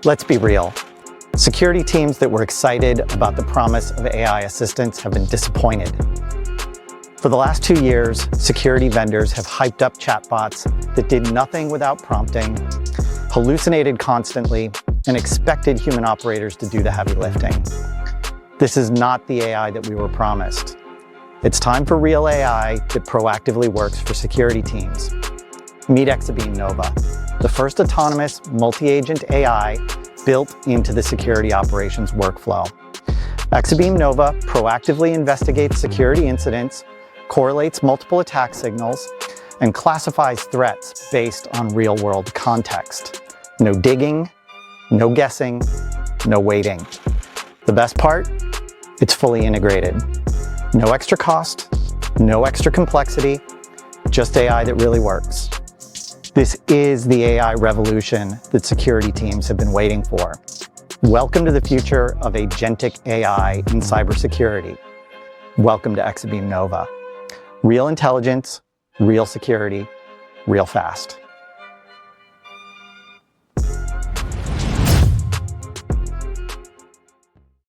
Let's be real. Security teams that were excited about the promise of AI assistance have been disappointed. For the last 2 years, security vendors have hyped up chatbots that did nothing without prompting, hallucinated constantly, and expected human operators to do the heavy lifting. This is not the AI that we were promised. It's time for real AI that proactively works for security teams. Meet Exabeam Nova, the first autonomous multi-agent AI built into the security operations workflow. Exabeam Nova proactively investigates security incidents, correlates multiple attack signals, and classifies threats based on real-world context. No digging, no guessing, no waiting. The best part? It's fully integrated. No extra cost, no extra complexity, just AI that really works. This is the AI revolution that security teams have been waiting for. Welcome to the future of agentic AI in cybersecurity. Welcome to Exabeam Nova. Real intelligence, real security, real fast.